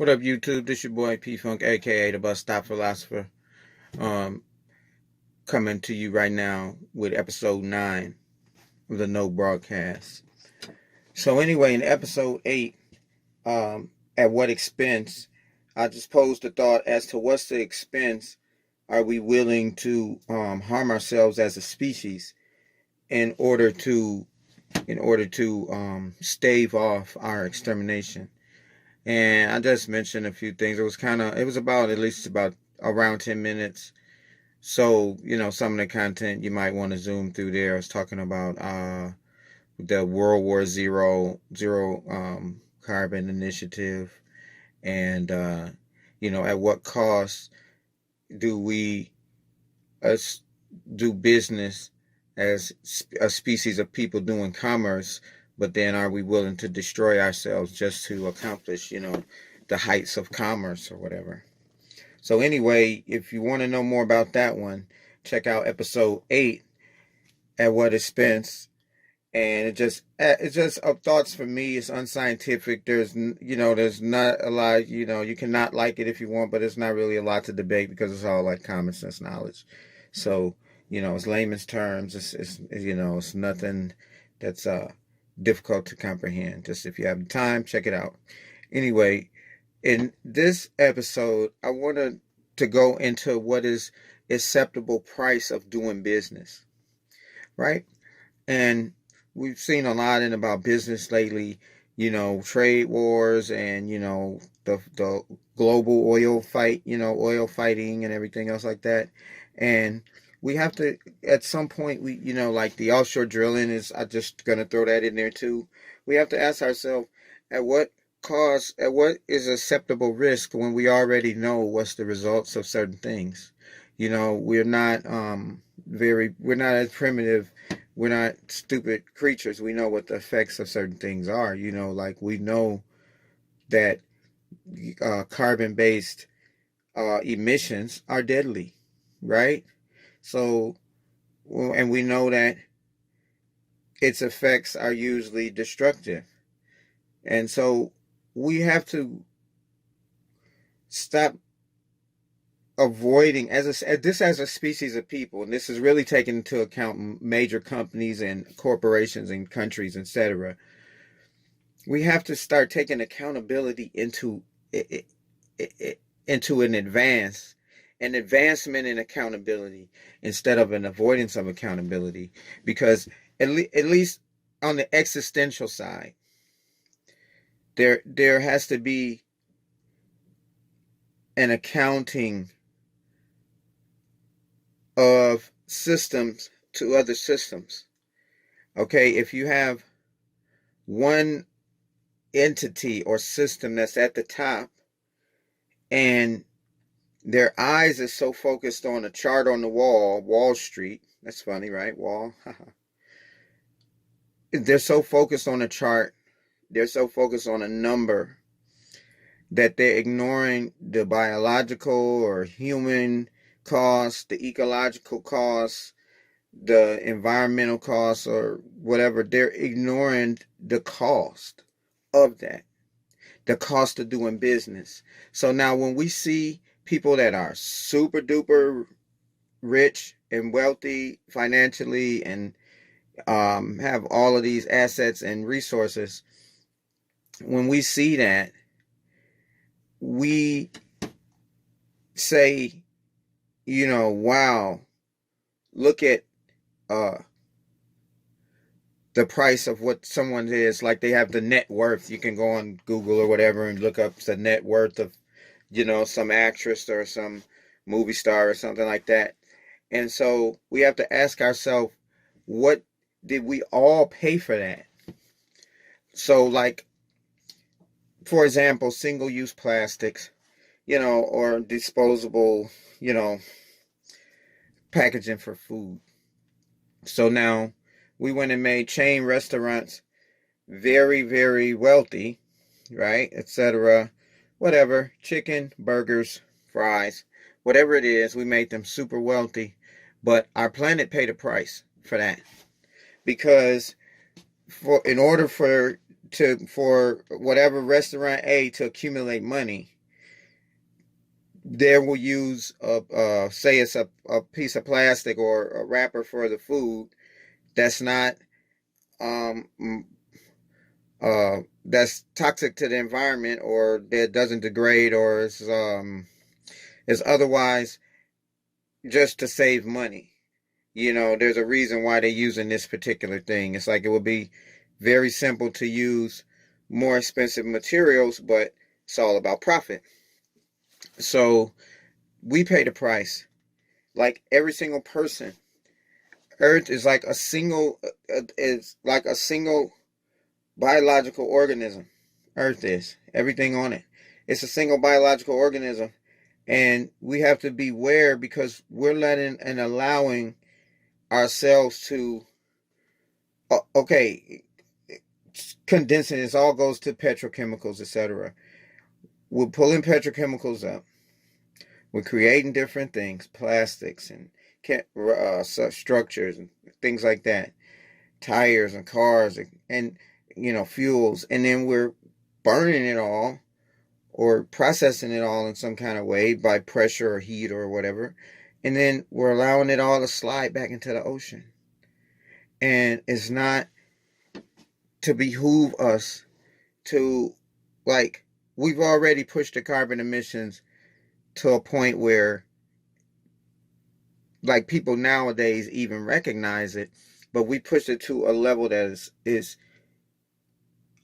What up, YouTube? This your boy P Funk, aka the Bus Stop Philosopher. Um, Coming to you right now with Episode 9 of the No Broadcast. So anyway, in Episode 8, at what expense? I just posed the thought as to what's the expense are we willing to harm ourselves as a species in order to stave off our extermination. And I just mentioned a few things. It was about at least about around 10 minutes. So, some of the content you might want to zoom through there. I was talking about the World War Zero carbon initiative, and at what cost do we us do business as a species of people doing commerce, but then are we willing to destroy ourselves just to accomplish, the heights of commerce or whatever? So anyway, if you want to know more about that one, check out Episode 8, At What Expense. And it's just thoughts for me. It's unscientific. There's not a lot. You cannot like it if you want, but it's not really a lot to debate because it's all like common sense knowledge. So it's layman's terms. It's nothing that's difficult to comprehend. Just if you have the time, check it out. Anyway, in this episode, I wanted to go into what is acceptable price of doing business, right? And we've seen a lot in about business lately, trade wars and, the global oil fight, oil fighting and everything else like that. And we have to, at some point, like the offshore drilling I'm just going to throw that in there too. We have to ask ourselves, at what at what is acceptable risk when we already know what's the results of certain things? We're not we're not as primitive, we're not stupid creatures. We know what the effects of certain things are. Like we know that carbon-based emissions are deadly, right? So, and we know that its effects are usually destructive. And so we have to stop avoiding as a species of people, and this is really taking into account major companies and corporations and countries, etc. We have to start taking accountability into an advancement in accountability instead of an avoidance of accountability, because at least on the existential side, there has to be an accounting of systems to other systems. Okay, if you have one entity or system that's at the top and their eyes are so focused on a chart on the Wall Street, that's funny, right? Wall. They're so focused on a chart, they're so focused on a number that they're ignoring the biological or human costs, the ecological costs, the environmental costs, or whatever. They're ignoring the cost of that, the cost of doing business. So now when we see people that are super duper rich and wealthy financially and have all of these assets and resources, when we see that, we say, wow, look at the price of what someone is. Like they have the net worth. You can go on Google or whatever and look up the net worth of, some actress or some movie star or something like that. And so we have to ask ourselves, what did we all pay for that? So like, for example, single-use plastics, or disposable, packaging for food. So now we went and made chain restaurants very, very wealthy, right? Etc. Whatever, chicken, burgers, fries, whatever it is, we made them super wealthy. But our planet paid a price for that. Because in order for whatever restaurant A to accumulate money, They will use say it's a piece of plastic or a wrapper for the food that's not um that's toxic to the environment, or that doesn't degrade, or is otherwise just to save money. There's a reason why they're using this particular thing. It's like it would be very simple to use more expensive materials, but it's all about profit. So we pay the price. Like every single person. Earth is like a single biological organism. Earth is. Everything on it. It's a single biological organism. And we have to beware because we're letting and allowing ourselves to, okay, condensing this all goes to petrochemicals, etc. We're pulling petrochemicals up. We're creating different things, plastics and structures and things like that, tires and cars and fuels, and then we're burning it all or processing it all in some kind of way by pressure or heat or whatever, and then we're allowing it all to slide back into the ocean. And it's not to behoove us to, like, we've already pushed the carbon emissions to a point where, like, people nowadays even recognize it, but we pushed it to a level that is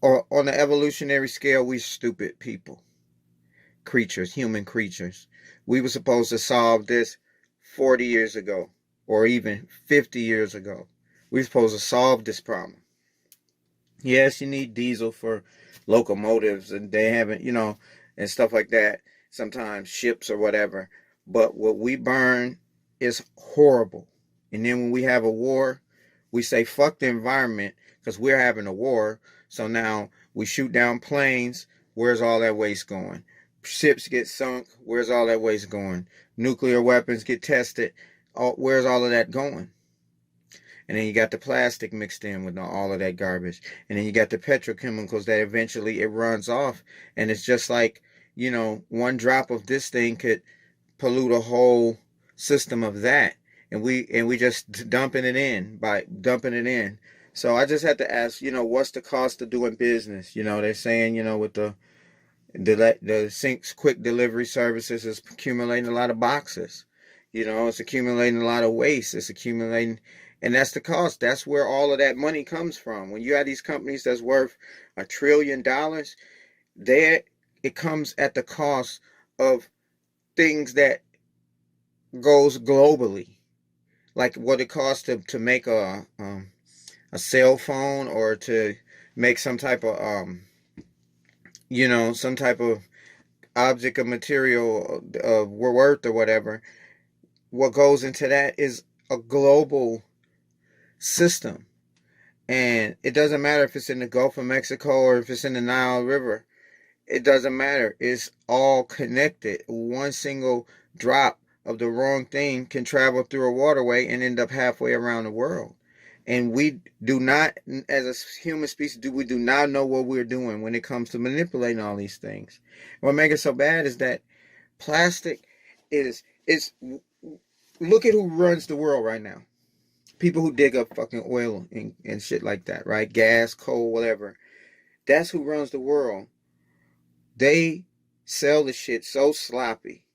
or on the evolutionary scale, we stupid people, creatures, human creatures. We were supposed to solve this 40 years ago or even 50 years ago. We were supposed to solve this problem. Yes, you need diesel for locomotives, and they haven't, and stuff like that, sometimes ships or whatever. But what we burn is horrible. And then when we have a war, we say fuck the environment because we're having a war. So now we shoot down planes. Where's all that waste going? Ships get sunk. Where's all that waste going? Nuclear weapons get tested. Where's all of that going? And then you got the plastic mixed in with all of that garbage. And then you got the petrochemicals that eventually it runs off. And it's just like, one drop of this thing could pollute a whole system of that. And we just dumping it in by dumping it in. So I just had to ask, what's the cost of doing business? They're saying, with the Sync's quick delivery services is accumulating a lot of boxes. It's accumulating a lot of waste. It's accumulating, and that's the cost. That's where all of that money comes from. When you have these companies that's worth $1 trillion, it comes at the cost of things that goes globally, like what it costs to make a cell phone, or to make some type of some type of object of material of worth or whatever. What goes into that is a global system. And it doesn't matter if it's in the Gulf of Mexico or if it's in the Nile River. It doesn't matter. It's all connected. One single drop of the wrong thing can travel through a waterway and end up halfway around the world. And we do not, as a human species, we do not know what we're doing when it comes to manipulating all these things. What makes it so bad is that plastic is look at who runs the world right now. People who dig up fucking oil and shit like that, right? Gas, coal, whatever. That's who runs the world. They sell the shit so sloppy.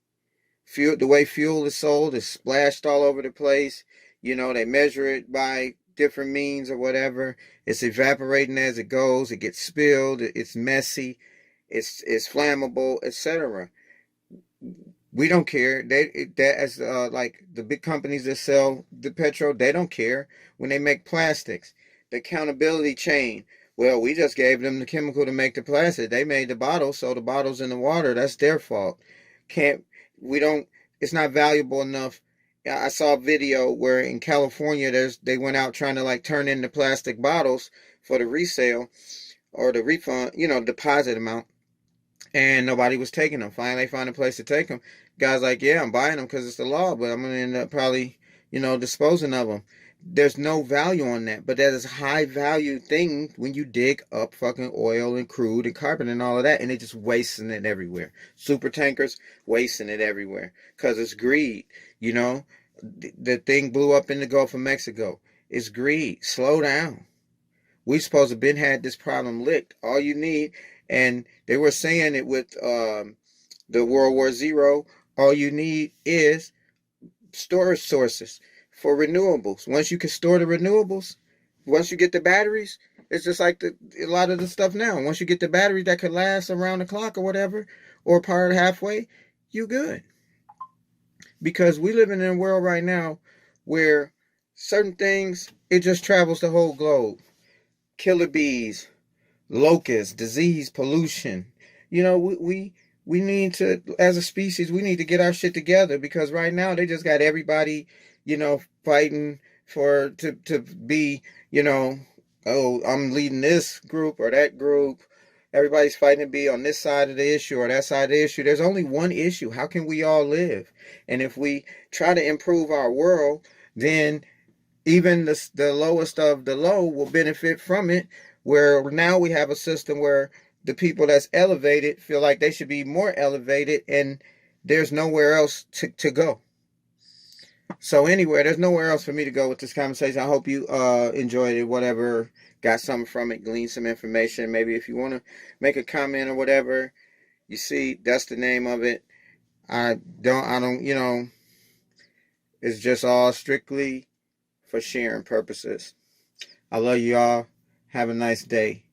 The way fuel is sold is splashed all over the place. They measure it by different means or whatever. It's evaporating as it goes. It gets spilled. It's messy. It's flammable, etc. We don't care. Like the big companies that sell the petrol, they don't care when they make plastics. The accountability chain. Well, we just gave them the chemical to make the plastic. They made the bottle, so the bottle's in the water. That's their fault. Can't we don't? It's not valuable enough. I saw a video where in California, they went out trying to like turn in the plastic bottles for the resale or the refund, deposit amount, and nobody was taking them. Finally, they found a place to take them. Guys like, yeah, I'm buying them because it's the law, but I'm gonna end up probably, disposing of them. there's no value on that. But that is a high value thing when you dig up fucking oil and crude and carbon and all of that, and they just wasting it everywhere. Super tankers wasting it everywhere because it's greed. You know, the thing blew up in the Gulf of Mexico. It's greed. Slow down. We supposed to have been had this problem licked. All you need, and they were saying it with the World War Zero. All you need is storage sources for renewables. Once you can store the renewables, once you get the batteries, it's just like a lot of the stuff now. Once you get the batteries that could last around the clock or whatever, or powered halfway, you good. Because we living in a world right now where certain things, it just travels the whole globe. Killer bees, locusts, disease, pollution. You know, we need to, as a species, we need to get our shit together because right now they just got everybody, fighting to be, oh, I'm leading this group or that group. Everybody's fighting to be on this side of the issue or that side of the issue. There's only one issue. How can we all live? And if we try to improve our world, then even the lowest of the low will benefit from it, where now we have a system where the people that's elevated feel like they should be more elevated and there's nowhere else to go. So anyway, there's nowhere else for me to go with this conversation. I hope you enjoyed it, whatever, got something from it, gleaned some information. Maybe if you want to make a comment or whatever, you see, that's the name of it. I don't, it's just all strictly for sharing purposes. I love you all. Have a nice day.